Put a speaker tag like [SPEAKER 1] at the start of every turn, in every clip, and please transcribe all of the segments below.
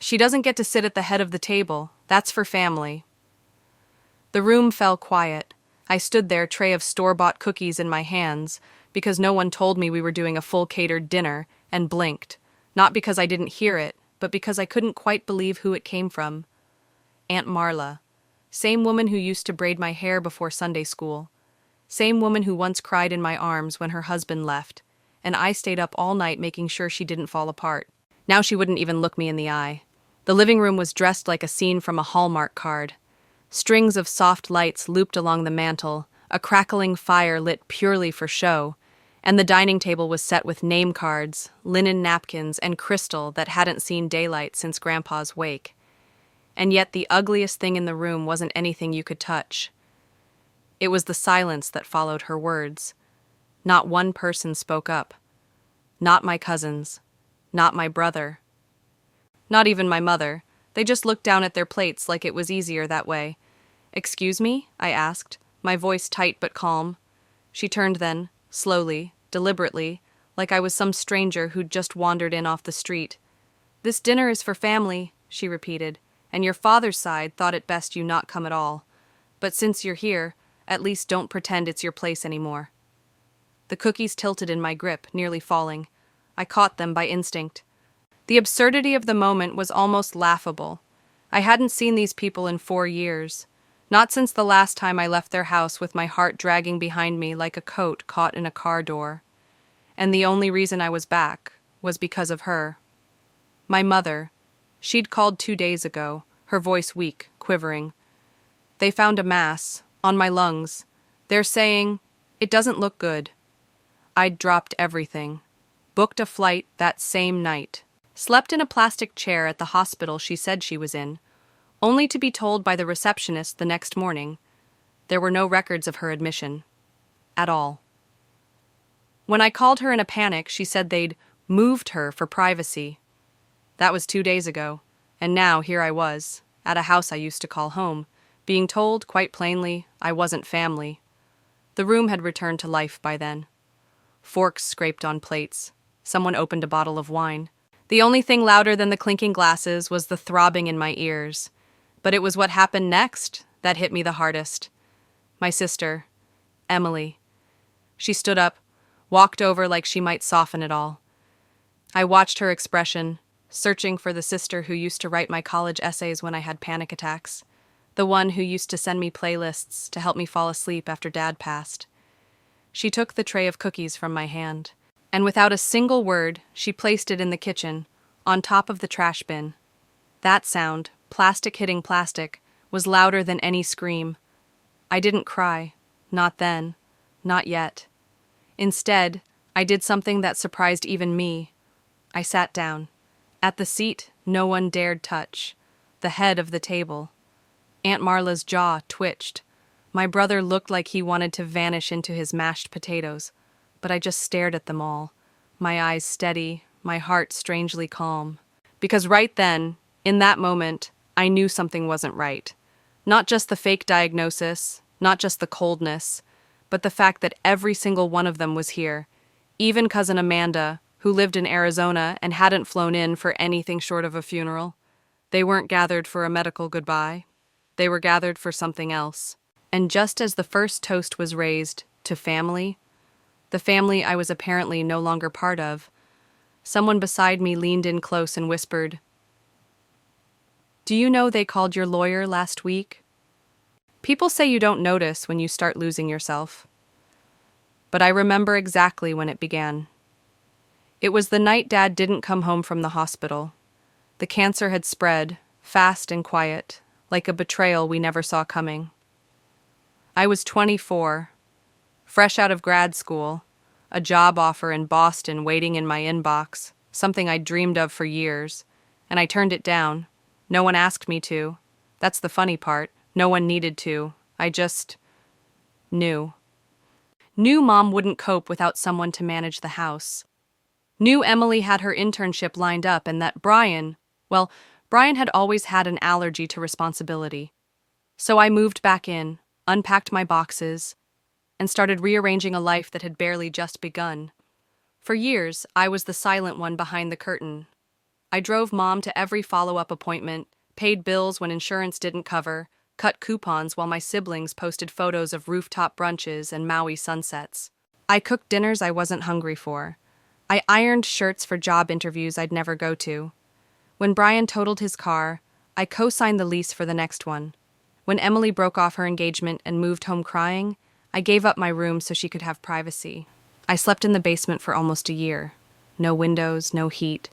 [SPEAKER 1] She doesn't get to sit at the head of the table. That's for family. The room fell quiet. I stood there, tray of store-bought cookies in my hands, because no one told me we were doing a full catered dinner, and blinked. Not because I didn't hear it, but because I couldn't quite believe who it came from. Aunt Marla. Same woman who used to braid my hair before Sunday school. Same woman who once cried in my arms when her husband left, and I stayed up all night making sure she didn't fall apart. Now she wouldn't even look me in the eye. The living room was dressed like a scene from a Hallmark card. Strings of soft lights looped along the mantel, a crackling fire lit purely for show, and the dining table was set with name cards, linen napkins, and crystal that hadn't seen daylight since Grandpa's wake. And yet the ugliest thing in the room wasn't anything you could touch. It was the silence that followed her words. Not one person spoke up. Not my cousins. Not my brother. Not even my mother. They just looked down at their plates like it was easier that way. "Excuse me?" I asked, my voice tight but calm. She turned then, slowly, deliberately, like I was some stranger who'd just wandered in off the street. "This dinner is for family," she repeated, "and your father's side thought it best you not come at all. But since you're here, at least don't pretend it's your place anymore." The cookies tilted in my grip, nearly falling. I caught them by instinct. The absurdity of the moment was almost laughable. I hadn't seen these people in 4 years. Not since the last time I left their house with my heart dragging behind me like a coat caught in a car door. And the only reason I was back was because of her. My mother. She'd called 2 days ago, her voice weak, quivering. "They found a mass, on my lungs. They're saying, it doesn't look good." I'd dropped everything. Booked a flight that same night. Slept in a plastic chair at the hospital she said she was in, only to be told by the receptionist the next morning there were no records of her admission. At all. When I called her in a panic, she said they'd moved her for privacy. That was 2 days ago, and now here I was, at a house I used to call home, being told, quite plainly, I wasn't family. The room had returned to life by then. Forks scraped on plates. Someone opened a bottle of wine. The only thing louder than the clinking glasses was the throbbing in my ears. But it was what happened next that hit me the hardest. My sister, Emily. She stood up, walked over like she might soften it all. I watched her expression, searching for the sister who used to write my college essays when I had panic attacks, the one who used to send me playlists to help me fall asleep after Dad passed. She took the tray of cookies from my hand, and without a single word, she placed it in the kitchen, on top of the trash bin. That sound, plastic hitting plastic, was louder than any scream. I didn't cry. Not then. Not yet. Instead, I did something that surprised even me. I sat down. At the seat no one dared touch. The head of the table. Aunt Marla's jaw twitched. My brother looked like he wanted to vanish into his mashed potatoes, but I just stared at them all, my eyes steady, my heart strangely calm. Because right then, in that moment, I knew something wasn't right. Not just the fake diagnosis, not just the coldness, but the fact that every single one of them was here. Even Cousin Amanda, who lived in Arizona and hadn't flown in for anything short of a funeral. They weren't gathered for a medical goodbye. They were gathered for something else. And just as the first toast was raised to family, the family I was apparently no longer part of, someone beside me leaned in close and whispered, "Do you know they called your lawyer last week?" People say you don't notice when you start losing yourself. But I remember exactly when it began. It was the night Dad didn't come home from the hospital. The cancer had spread, fast and quiet, like a betrayal we never saw coming. I was 24, fresh out of grad school, a job offer in Boston waiting in my inbox, something I'd dreamed of for years, and I turned it down. No one asked me to. That's the funny part. No one needed to. I just knew. Knew Mom wouldn't cope without someone to manage the house. Knew Emily had her internship lined up and that Brian had always had an allergy to responsibility. So I moved back in, unpacked my boxes, and started rearranging a life that had barely just begun. For years, I was the silent one behind the curtain. I drove Mom to every follow-up appointment, paid bills when insurance didn't cover, cut coupons while my siblings posted photos of rooftop brunches and Maui sunsets. I cooked dinners I wasn't hungry for. I ironed shirts for job interviews I'd never go to. When Brian totaled his car, I co-signed the lease for the next one. When Emily broke off her engagement and moved home crying, I gave up my room so she could have privacy. I slept in the basement for almost a year. No windows, no heat,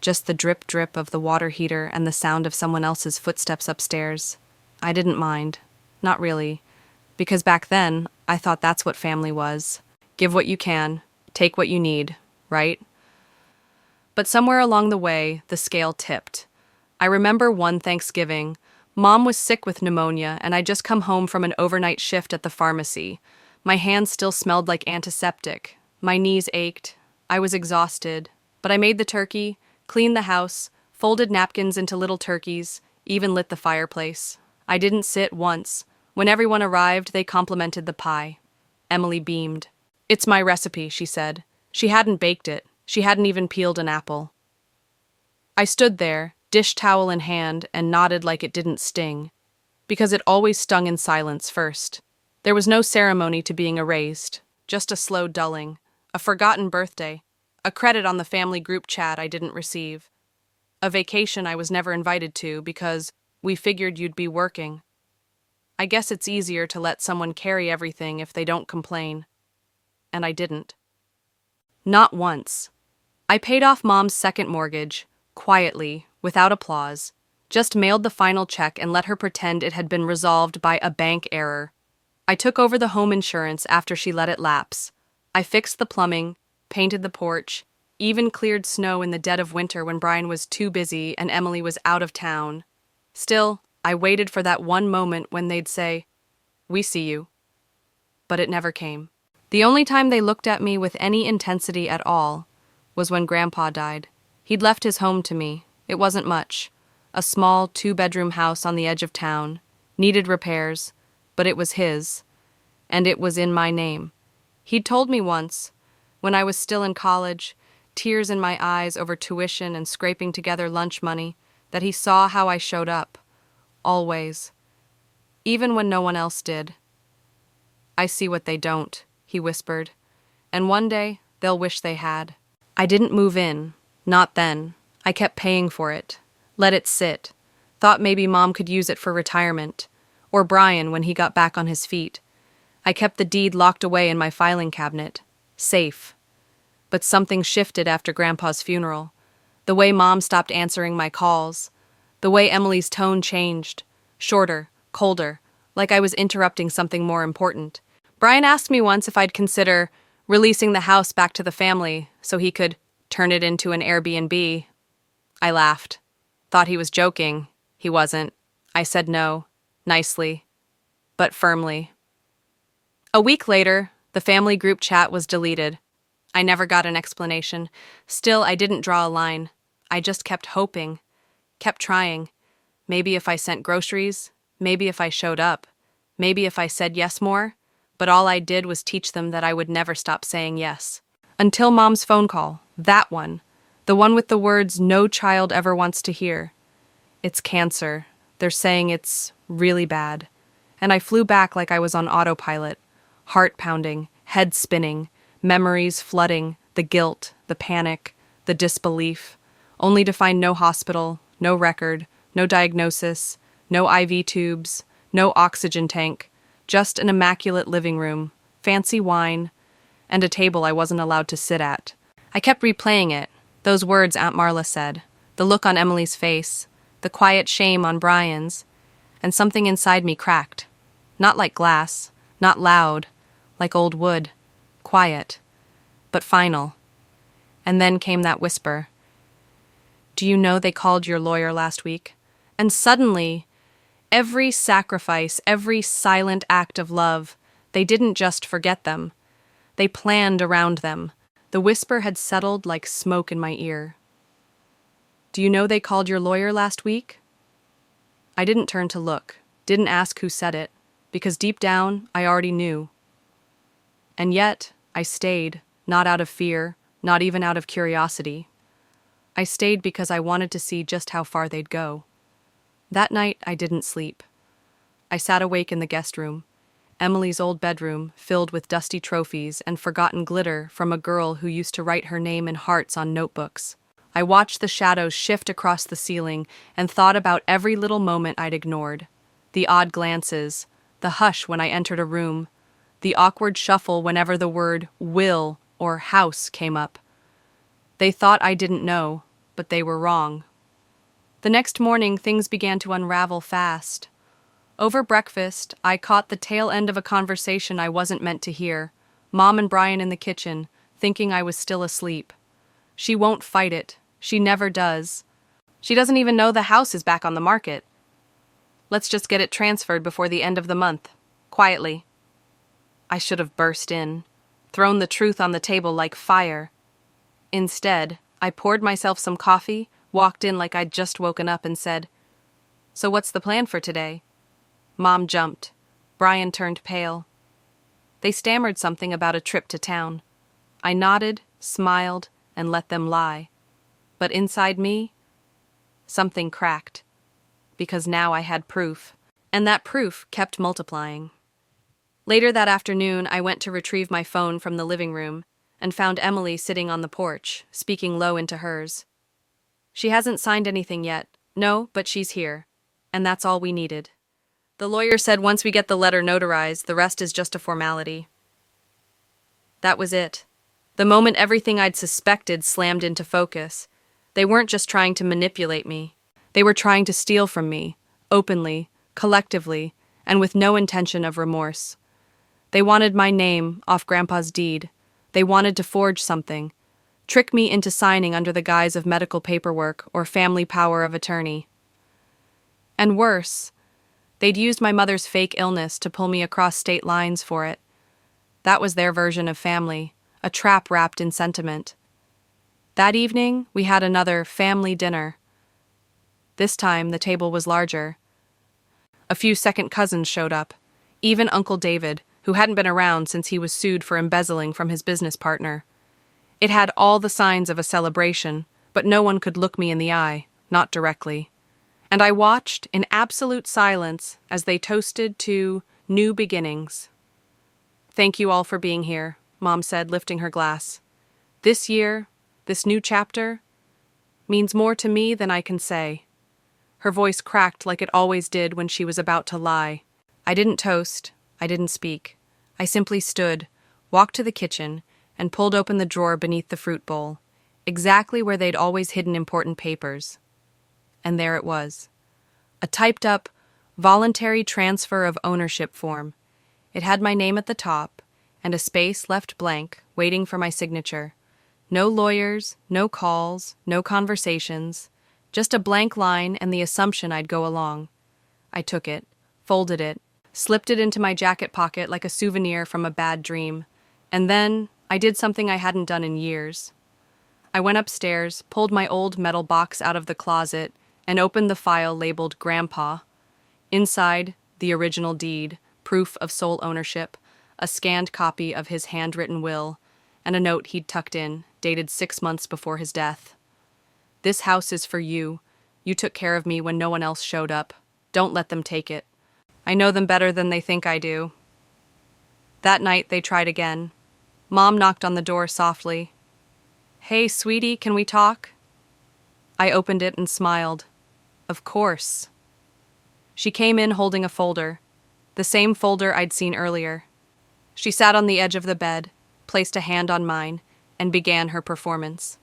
[SPEAKER 1] just the drip-drip of the water heater and the sound of someone else's footsteps upstairs. I didn't mind. Not really. Because back then, I thought that's what family was. Give what you can, take what you need, right? But somewhere along the way, the scale tipped. I remember one Thanksgiving, Mom was sick with pneumonia and I'd just come home from an overnight shift at the pharmacy. My hands still smelled like antiseptic. My knees ached. I was exhausted. But I made the turkey, cleaned the house, folded napkins into little turkeys, even lit the fireplace. I didn't sit once. When everyone arrived, they complimented the pie. Emily beamed. "It's my recipe," she said. She hadn't baked it. She hadn't even peeled an apple. I stood there, dish towel in hand, and nodded like it didn't sting. Because it always stung in silence first. There was no ceremony to being erased, just a slow dulling, a forgotten birthday, a credit on the family group chat I didn't receive, a vacation I was never invited to because we figured you'd be working. I guess it's easier to let someone carry everything if they don't complain. And I didn't. Not once. I paid off Mom's second mortgage, quietly, without applause, just mailed the final check and let her pretend it had been resolved by a bank error. I took over the home insurance after she let it lapse. I fixed the plumbing, painted the porch, even cleared snow in the dead of winter when Brian was too busy and Emily was out of town. Still, I waited for that one moment when they'd say, "We see you." But it never came. The only time they looked at me with any intensity at all was when Grandpa died. He'd left his home to me. It wasn't much. A small 2-bedroom house on the edge of town. Needed repairs, but it was his. And it was in my name. He'd told me once, when I was still in college, tears in my eyes over tuition and scraping together lunch money, that he saw how I showed up. Always. Even when no one else did. "I see what they don't," he whispered. "And one day, they'll wish they had." I didn't move in. Not then. I kept paying for it. Let it sit. Thought maybe Mom could use it for retirement. Or Brian when he got back on his feet. I kept the deed locked away in my filing cabinet. Safe. But something shifted after Grandpa's funeral. The way Mom stopped answering my calls. The way Emily's tone changed. Shorter, colder, like I was interrupting something more important. Brian asked me once if I'd consider releasing the house back to the family so he could turn it into an Airbnb. I laughed. Thought he was joking. He wasn't. I said no, nicely, but firmly. A week later, the family group chat was deleted. I never got an explanation. Still, I didn't draw a line. I just kept hoping, kept trying. Maybe if I sent groceries, maybe if I showed up, maybe if I said yes more, but all I did was teach them that I would never stop saying yes. Until Mom's phone call, that one, the one with the words no child ever wants to hear. "It's cancer. They're saying it's really bad." And I flew back like I was on autopilot, heart pounding, head spinning, memories flooding, the guilt, the panic, the disbelief, only to find no hospital, no record, no diagnosis, no IV tubes, no oxygen tank, just an immaculate living room, fancy wine, and a table I wasn't allowed to sit at. I kept replaying it, those words Aunt Marla said, the look on Emily's face, the quiet shame on Brian's, and something inside me cracked. Not like glass, not loud, like old wood, quiet, but final. And then came that whisper. "Do you know they called your lawyer last week?" And suddenly, every sacrifice, every silent act of love, they didn't just forget them. They planned around them. The whisper had settled like smoke in my ear. "Do you know they called your lawyer last week?" I didn't turn to look, didn't ask who said it, because deep down, I already knew. And yet, I stayed, not out of fear, not even out of curiosity. I stayed because I wanted to see just how far they'd go. That night, I didn't sleep. I sat awake in the guest room, Emily's old bedroom filled with dusty trophies and forgotten glitter from a girl who used to write her name in hearts on notebooks. I watched the shadows shift across the ceiling and thought about every little moment I'd ignored. The odd glances, the hush when I entered a room, the awkward shuffle whenever the word will or house came up. They thought I didn't know, but they were wrong. The next morning, things began to unravel fast. Over breakfast, I caught the tail end of a conversation I wasn't meant to hear. Mom and Brian in the kitchen, thinking I was still asleep. She won't fight it. She never does. She doesn't even know the house is back on the market. Let's just get it transferred before the end of the month. Quietly. I should have burst in, thrown the truth on the table like fire. Instead, I poured myself some coffee, walked in like I'd just woken up and said, "So what's the plan for today?" Mom jumped. Brian turned pale. They stammered something about a trip to town. I nodded, smiled, and let them lie. But inside me, something cracked. Because now I had proof, and that proof kept multiplying. Later that afternoon, I went to retrieve my phone from the living room and found Emily sitting on the porch, speaking low into hers. "She hasn't signed anything yet. No, but she's here. And that's all we needed. The lawyer said once we get the letter notarized, the rest is just a formality." That was it. The moment everything I'd suspected slammed into focus. They weren't just trying to manipulate me. They were trying to steal from me, openly, collectively, and with no intention of remorse. They wanted my name off Grandpa's deed. They wanted to forge something, trick me into signing under the guise of medical paperwork or family power of attorney. And worse, they'd used my mother's fake illness to pull me across state lines for it. That was their version of family, a trap wrapped in sentiment. That evening, we had another family dinner. This time, the table was larger. A few second cousins showed up, even Uncle David, who hadn't been around since he was sued for embezzling from his business partner. It had all the signs of a celebration, but no one could look me in the eye, not directly. And I watched in absolute silence as they toasted to new beginnings. "Thank you all for being here," Mom said, lifting her glass. "This year, this new chapter, means more to me than I can say." Her voice cracked like it always did when she was about to lie. I didn't toast. I didn't speak. I simply stood, walked to the kitchen, and pulled open the drawer beneath the fruit bowl, exactly where they'd always hidden important papers. And there it was. A typed-up, voluntary transfer of ownership form. It had my name at the top, and a space left blank, waiting for my signature. No lawyers, no calls, no conversations, just a blank line and the assumption I'd go along. I took it, folded it, slipped it into my jacket pocket like a souvenir from a bad dream, and then I did something I hadn't done in years. I went upstairs, pulled my old metal box out of the closet, and opened the file labeled Grandpa. Inside, the original deed, proof of sole ownership, a scanned copy of his handwritten will, and a note he'd tucked in, dated 6 months before his death. "This house is for you. You took care of me when no one else showed up. Don't let them take it. I know them better than they think I do." That night, they tried again. Mom knocked on the door softly. "Hey, sweetie, can we talk?" I opened it and smiled. Of course. She came in holding a folder, the same folder I'd seen earlier. She sat on the edge of the bed, placed a hand on mine, and began her performance.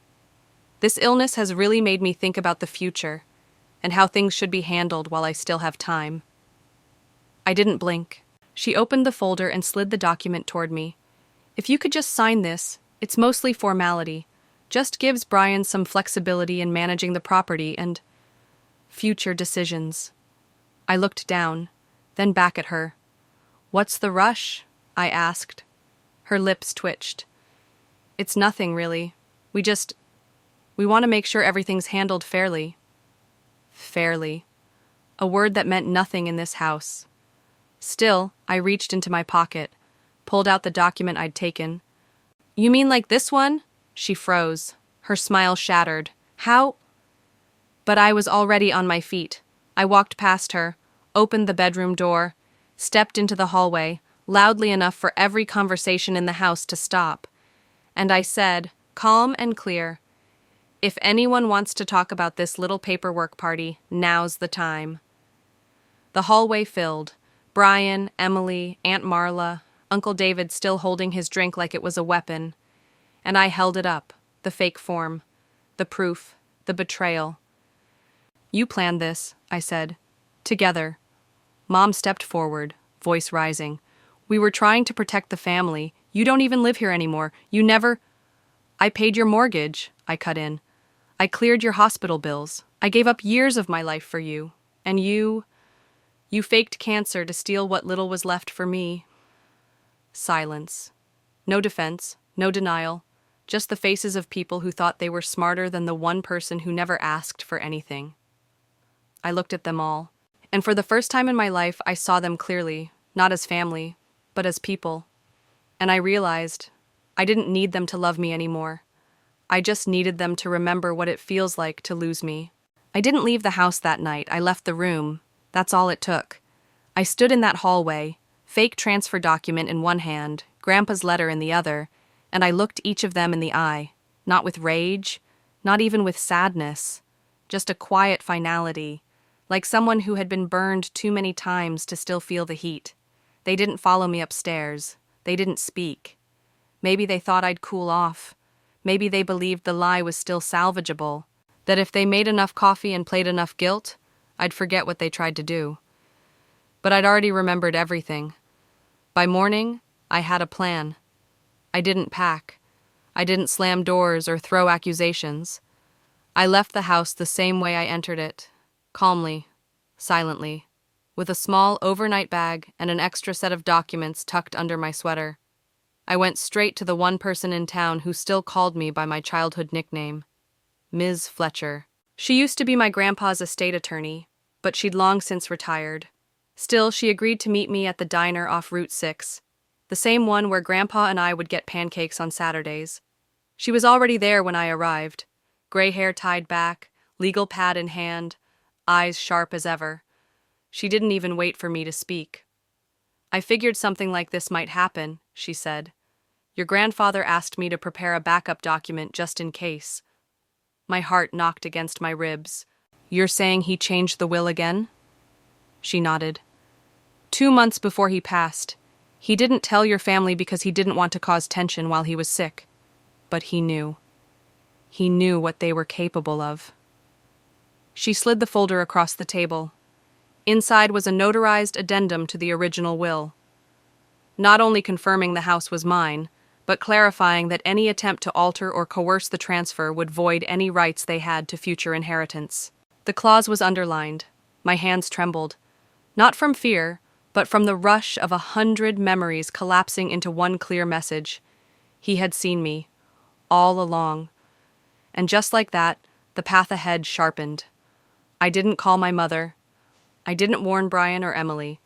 [SPEAKER 1] "This illness has really made me think about the future and how things should be handled while I still have time." I didn't blink. She opened the folder and slid the document toward me. "If you could just sign this, it's mostly formality. Just gives Brian some flexibility in managing the property and future decisions." I looked down, then back at her. "What's the rush?" I asked. Her lips twitched. "It's nothing, really. We want to make sure everything's handled fairly." Fairly. A word that meant nothing in this house. Still, I reached into my pocket, pulled out the document I'd taken. "You mean like this one?" She froze. Her smile shattered. How? But I was already on my feet. I walked past her, opened the bedroom door, stepped into the hallway, loudly enough for every conversation in the house to stop. And I said, calm and clear, "If anyone wants to talk about this little paperwork party, now's the time." The hallway filled. Brian, Emily, Aunt Marla, Uncle David still holding his drink like it was a weapon. And I held it up, the fake form, the proof, the betrayal. "You planned this," I said. "Together." Mom stepped forward, voice rising. "We were trying to protect the family. You don't even live here anymore. You never—" "I paid your mortgage," I cut in. "I cleared your hospital bills. I gave up years of my life for you. And you faked cancer to steal what little was left for me." Silence. No defense, no denial, just the faces of people who thought they were smarter than the one person who never asked for anything. I looked at them all, and for the first time in my life I saw them clearly, not as family, but as people. And I realized I didn't need them to love me anymore. I just needed them to remember what it feels like to lose me. I didn't leave the house that night. I left the room. That's all it took. I stood in that hallway, fake transfer document in one hand, Grandpa's letter in the other, and I looked each of them in the eye, not with rage, not even with sadness, just a quiet finality, like someone who had been burned too many times to still feel the heat. They didn't follow me upstairs. They didn't speak. Maybe they thought I'd cool off. Maybe they believed the lie was still salvageable, that if they made enough coffee and played enough guilt, I'd forget what they tried to do. But I'd already remembered everything. By morning, I had a plan. I didn't pack. I didn't slam doors or throw accusations. I left the house the same way I entered it, calmly, silently, with a small overnight bag and an extra set of documents tucked under my sweater. I went straight to the one person in town who still called me by my childhood nickname, Ms. Fletcher. She used to be my grandpa's estate attorney, but she'd long since retired. Still, she agreed to meet me at the diner off Route 6, the same one where Grandpa and I would get pancakes on Saturdays. She was already there when I arrived, gray hair tied back, legal pad in hand, eyes sharp as ever. She didn't even wait for me to speak. "I figured something like this might happen," she said. "Your grandfather asked me to prepare a backup document just in case." My heart knocked against my ribs. "You're saying he changed the will again?" She nodded. 2 months before he passed, he didn't tell your family because he didn't want to cause tension while he was sick. But he knew. He knew what they were capable of. She slid the folder across the table. Inside was a notarized addendum to the original will, not only confirming the house was mine, but clarifying that any attempt to alter or coerce the transfer would void any rights they had to future inheritance. The clause was underlined. My hands trembled. Not from fear, but from the rush of 100 memories collapsing into one clear message. He had seen me, all along. And just like that, the path ahead sharpened. I didn't call my mother. I didn't warn Brian or Emily.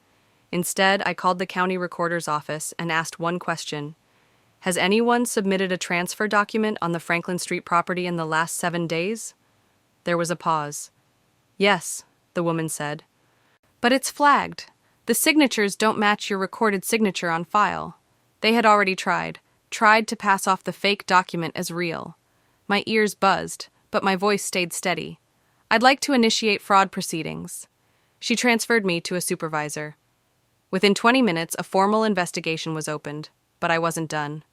[SPEAKER 1] Instead, I called the county recorder's office and asked one question. "Has anyone submitted a transfer document on the Franklin Street property in the last 7 days?" There was a pause. "Yes," the woman said. "But it's flagged. The signatures don't match your recorded signature on file." They had already tried to pass off the fake document as real. My ears buzzed, but my voice stayed steady. "I'd like to initiate fraud proceedings." She transferred me to a supervisor. Within 20 minutes, a formal investigation was opened, but I wasn't done.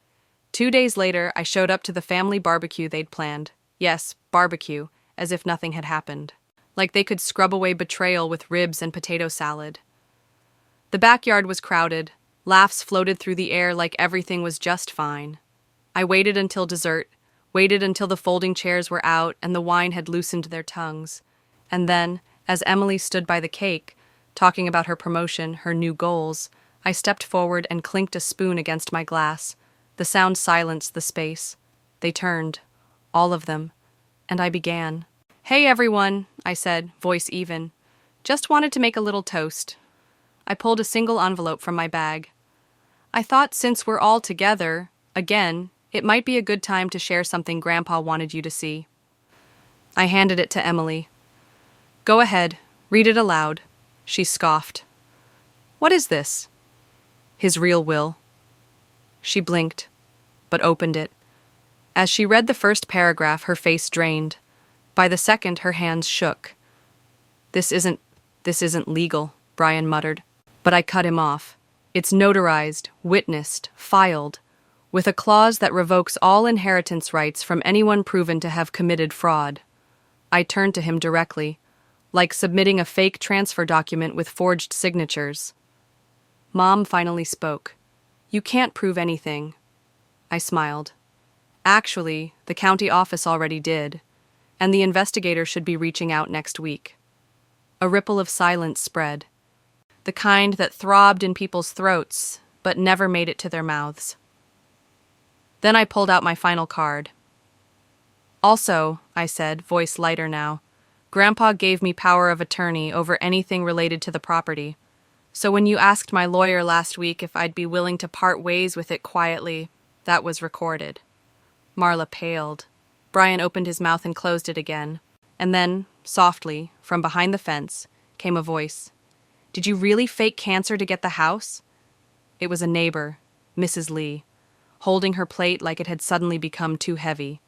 [SPEAKER 1] 2 days later, I showed up to the family barbecue they'd planned. Yes, barbecue, as if nothing had happened. Like they could scrub away betrayal with ribs and potato salad. The backyard was crowded. Laughs floated through the air like everything was just fine. I waited until dessert, waited until the folding chairs were out and the wine had loosened their tongues. And then, as Emily stood by the cake, talking about her promotion, her new goals, I stepped forward and clinked a spoon against my glass. The sound silenced the space. They turned, all of them, and I began. "Hey everyone," I said, voice even. "Just wanted to make a little toast." I pulled a single envelope from my bag. "I thought since we're all together, again, it might be a good time to share something Grandpa wanted you to see." I handed it to Emily. Go ahead, read it aloud. She scoffed. What is this? His real will. She blinked, but opened it. As she read the first paragraph, her face drained. By the second, her hands shook. This isn't legal, Brian muttered. But I cut him off. It's notarized, witnessed, filed, with a clause that revokes all inheritance rights from anyone proven to have committed fraud. I turned to him directly, like submitting a fake transfer document with forged signatures. Mom finally spoke. You can't prove anything. I smiled. Actually, the county office already did, and the investigator should be reaching out next week. A ripple of silence spread, the kind that throbbed in people's throats, but never made it to their mouths. Then I pulled out my final card. Also, I said, voice lighter now, Grandpa gave me power of attorney over anything related to the property. So when you asked my lawyer last week if I'd be willing to part ways with it quietly, that was recorded. Marla paled. Brian opened his mouth and closed it again. And then, softly, from behind the fence, came a voice. Did you really fake cancer to get the house? It was a neighbor, Mrs. Lee, holding her plate like it had suddenly become too heavy.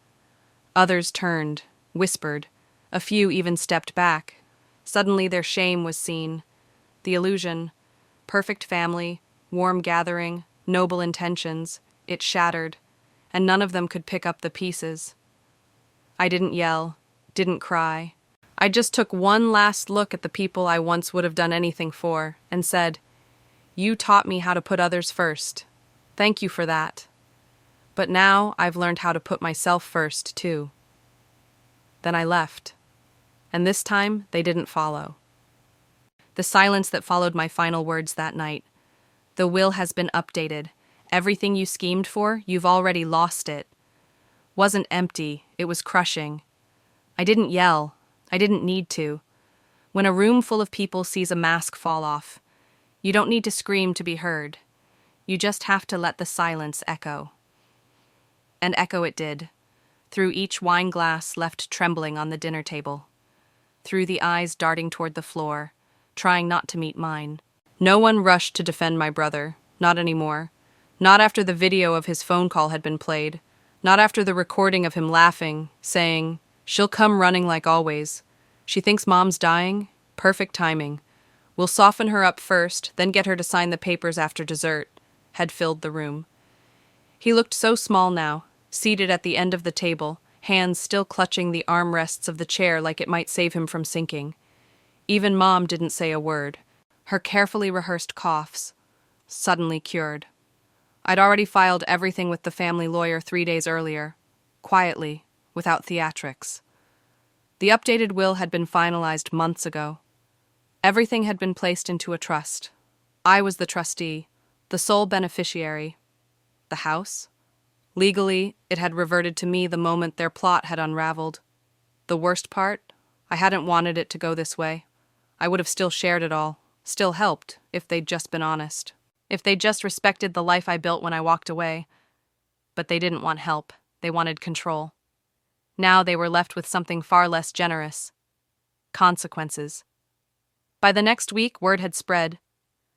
[SPEAKER 1] Others turned, whispered. A few even stepped back. Suddenly their shame was seen. The illusion, perfect family, warm gathering, noble intentions, it shattered, and none of them could pick up the pieces. I didn't yell, didn't cry. I just took one last look at the people I once would have done anything for, and said, You taught me how to put others first. Thank you for that. But now I've learned how to put myself first, too. Then I left. And this time, they didn't follow. The silence that followed my final words that night. The will has been updated. Everything you schemed for, you've already lost it. Wasn't empty, it was crushing. I didn't yell. I didn't need to. When a room full of people sees a mask fall off, you don't need to scream to be heard. You just have to let the silence echo. And echo it did, through each wine glass left trembling on the dinner table, through the eyes darting toward the floor, trying not to meet mine. No one rushed to defend my brother, not anymore. Not after the video of his phone call had been played, not after the recording of him laughing, saying, She'll come running like always. She thinks Mom's dying. Perfect timing. We'll soften her up first, then get her to sign the papers after dessert, had filled the room. He looked so small now, seated at the end of the table, hands still clutching the armrests of the chair like it might save him from sinking. Even Mom didn't say a word. Her carefully rehearsed coughs, suddenly cured. I'd already filed everything with the family lawyer 3 days earlier, quietly, without theatrics. The updated will had been finalized months ago. Everything had been placed into a trust. I was the trustee, the sole beneficiary. The house? Legally, it had reverted to me the moment their plot had unraveled. The worst part? I hadn't wanted it to go this way. I would have still shared it all, still helped, if they'd just been honest. If they'd just respected the life I built when I walked away. But they didn't want help. They wanted control. Now they were left with something far less generous. Consequences. By the next week, word had spread.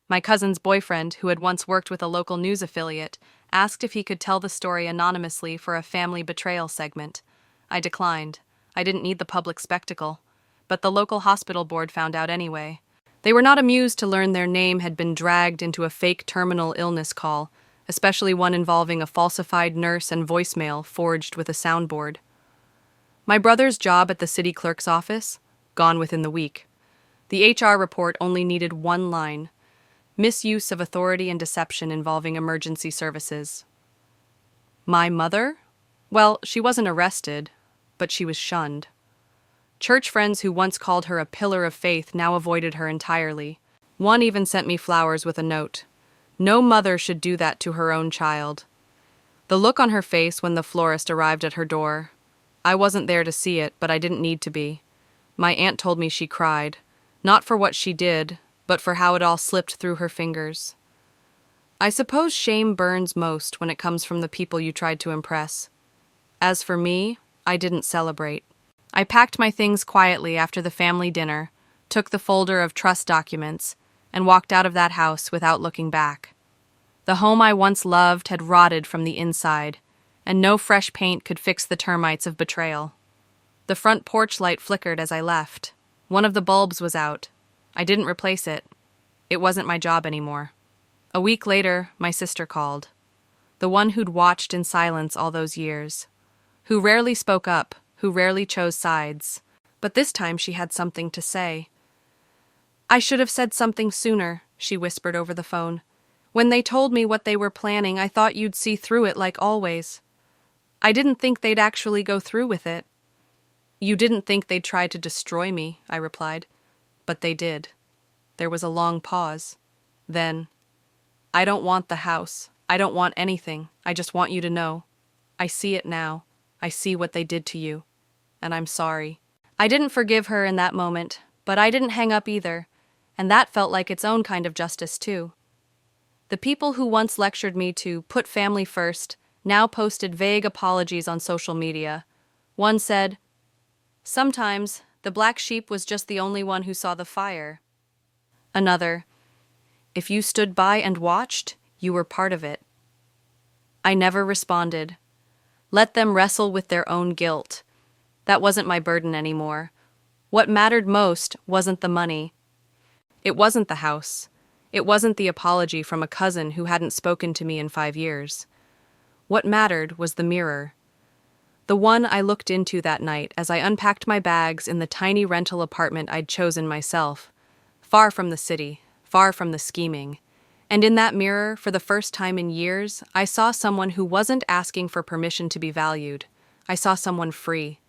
[SPEAKER 1] My cousin's boyfriend, who had once worked with a local news affiliate, asked if he could tell the story anonymously for a family betrayal segment. I declined. I didn't need the public spectacle. But the local hospital board found out anyway. They were not amused to learn their name had been dragged into a fake terminal illness call, especially one involving a falsified nurse and voicemail forged with a soundboard. My brother's job at the city clerk's office? Gone within the week. The HR report only needed one line. Misuse of authority and deception involving emergency services. My mother? Well, she wasn't arrested, but she was shunned. Church friends who once called her a pillar of faith now avoided her entirely. One even sent me flowers with a note. No mother should do that to her own child. The look on her face when the florist arrived at her door. I wasn't there to see it, but I didn't need to be. My aunt told me she cried, not for what she did, but for how it all slipped through her fingers. I suppose shame burns most when it comes from the people you tried to impress. As for me, I didn't celebrate. I packed my things quietly after the family dinner, took the folder of trust documents, and walked out of that house without looking back. The home I once loved had rotted from the inside, and no fresh paint could fix the termites of betrayal. The front porch light flickered as I left. One of the bulbs was out. I didn't replace it. It wasn't my job anymore. A week later, my sister called. The one who'd watched in silence all those years. Who rarely spoke up, who rarely chose sides. But this time she had something to say. "I should have said something sooner," she whispered over the phone. "When they told me what they were planning, I thought you'd see through it like always. I didn't think they'd actually go through with it." "You didn't think they'd try to destroy me," I replied. "But they did." There was a long pause. Then, "I don't want the house. I don't want anything. I just want you to know. I see it now. I see what they did to you. And I'm sorry." I didn't forgive her in that moment, but I didn't hang up either, and that felt like its own kind of justice too. The people who once lectured me to put family first now posted vague apologies on social media. One said, "Sometimes the black sheep was just the only one who saw the fire." Another, "If you stood by and watched, you were part of it." I never responded. Let them wrestle with their own guilt. That wasn't my burden anymore. What mattered most wasn't the money. It wasn't the house. It wasn't the apology from a cousin who hadn't spoken to me in 5 years. What mattered was the mirror. The one I looked into that night as I unpacked my bags in the tiny rental apartment I'd chosen myself, far from the city, far from the scheming. And in that mirror, for the first time in years, I saw someone who wasn't asking for permission to be valued. I saw someone free.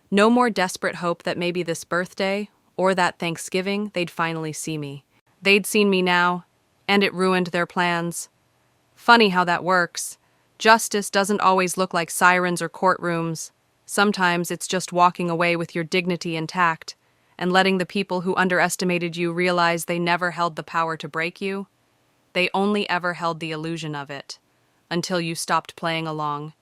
[SPEAKER 1] No more desperate hope that maybe this birthday, or that Thanksgiving, they'd finally see me. They'd seen me now, and it ruined their plans. Funny how that works. Justice doesn't always look like sirens or courtrooms. Sometimes it's just walking away with your dignity intact, and letting the people who underestimated you realize they never held the power to break you. They only ever held the illusion of it, until you stopped playing along,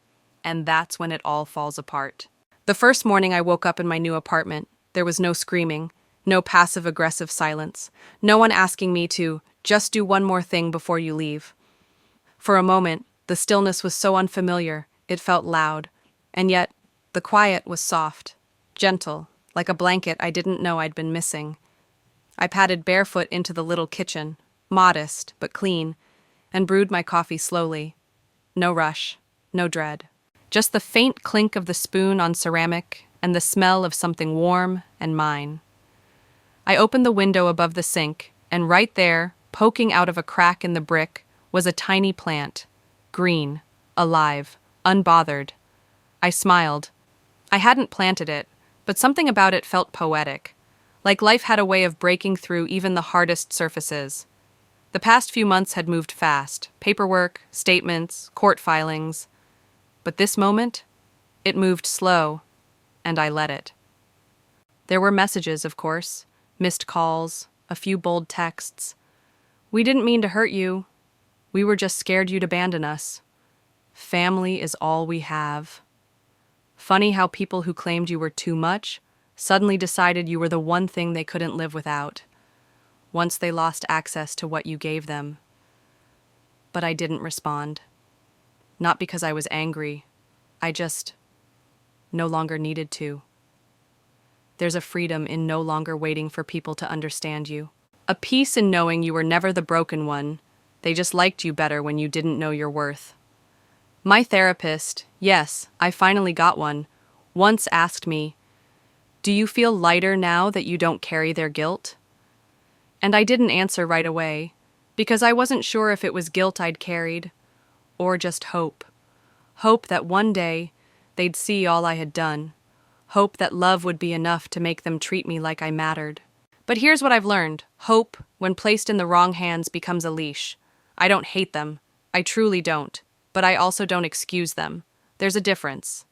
[SPEAKER 1] and that's when it all falls apart. The first morning I woke up in my new apartment, there was no screaming, no passive-aggressive silence, no one asking me to just do one more thing before you leave. For a moment, the stillness was so unfamiliar, it felt loud, and yet the quiet was soft, gentle, like a blanket I didn't know I'd been missing. I padded barefoot into the little kitchen, modest but clean, and brewed my coffee slowly. No rush, no dread. Just the faint clink of the spoon on ceramic and the smell of something warm and mine. I opened the window above the sink, and right there, poking out of a crack in the brick, was a tiny plant. Green, alive, unbothered. I smiled. I hadn't planted it, but something about it felt poetic, like life had a way of breaking through even the hardest surfaces. The past few months had moved fast. Paperwork, statements, court filings. But this moment, it moved slow, and I let it. There were messages, of course, missed calls, a few bold texts. "We didn't mean to hurt you. We were just scared you'd abandon us. Family is all we have." Funny how people who claimed you were too much suddenly decided you were the one thing they couldn't live without, once they lost access to what you gave them. But I didn't respond. Not because I was angry. I just no longer needed to. There's a freedom in no longer waiting for people to understand you. A peace in knowing you were never the broken one. They just liked you better when you didn't know your worth. My therapist, yes, I finally got one, once asked me, "Do you feel lighter now that you don't carry their guilt?" And I didn't answer right away, because I wasn't sure if it was guilt I'd carried, or just hope. Hope that one day they'd see all I had done. Hope that love would be enough to make them treat me like I mattered. But here's what I've learned. Hope, when placed in the wrong hands, becomes a leash. I don't hate them. I truly don't. But I also don't excuse them. There's a difference.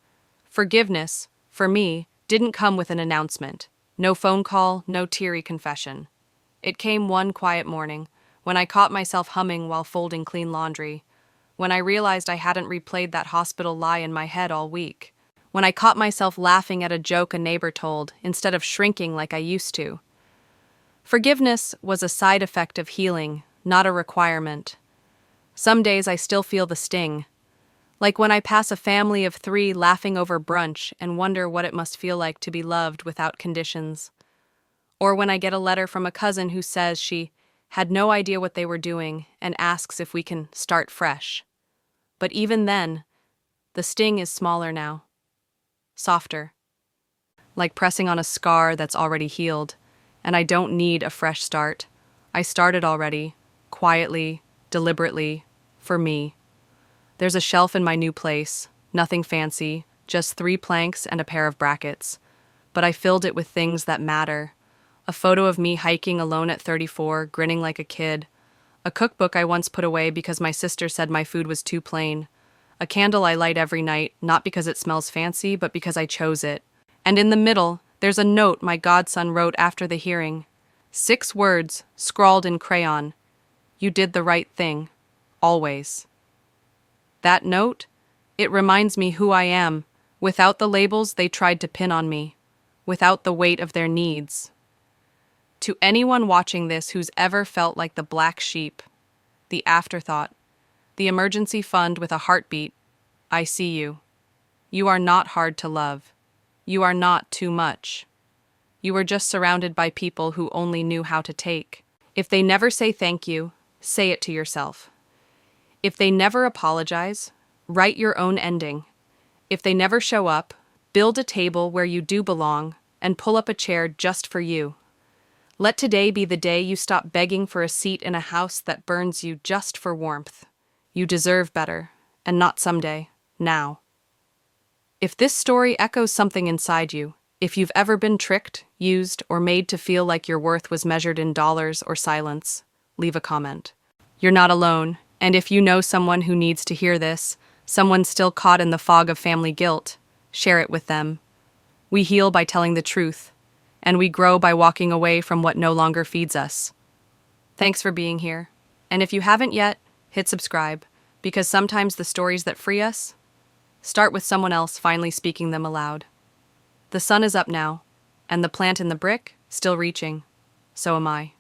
[SPEAKER 1] Forgiveness, for me, didn't come with an announcement. No phone call, no teary confession. It came one quiet morning, when I caught myself humming while folding clean laundry, when I realized I hadn't replayed that hospital lie in my head all week, when I caught myself laughing at a joke a neighbor told instead of shrinking like I used to. Forgiveness was a side effect of healing, not a requirement. Some days I still feel the sting, like when I pass a family of 3 laughing over brunch and wonder what it must feel like to be loved without conditions. Or when I get a letter from a cousin who says she had no idea what they were doing and asks if we can start fresh. But even then, the sting is smaller now, softer, like pressing on a scar that's already healed, and I don't need a fresh start. I started already, quietly, deliberately, for me. There's a shelf in my new place, nothing fancy, just 3 planks and a pair of brackets. But I filled it with things that matter. A photo of me hiking alone at 34, grinning like a kid. A cookbook I once put away because my sister said my food was too plain. A candle I light every night, not because it smells fancy, but because I chose it. And in the middle, there's a note my godson wrote after the hearing. 6 words, scrawled in crayon. You did the right thing. Always. That note? It reminds me who I am, without the labels they tried to pin on me, without the weight of their needs. To anyone watching this who's ever felt like the black sheep, the afterthought, the emergency fund with a heartbeat, I see you. You are not hard to love. You are not too much. You were just surrounded by people who only knew how to take. If they never say thank you, say it to yourself. If they never apologize, write your own ending. If they never show up, build a table where you do belong and pull up a chair just for you. Let today be the day you stop begging for a seat in a house that burns you just for warmth. You deserve better, and not someday, now. If this story echoes something inside you, if you've ever been tricked, used, or made to feel like your worth was measured in dollars or silence, leave a comment. You're not alone, and if you know someone who needs to hear this, someone still caught in the fog of family guilt, share it with them. We heal by telling the truth, and we grow by walking away from what no longer feeds us. Thanks for being here, and if you haven't yet, hit subscribe, because sometimes the stories that free us start with someone else finally speaking them aloud. The sun is up now, and the plant in the brick still reaching. So am I.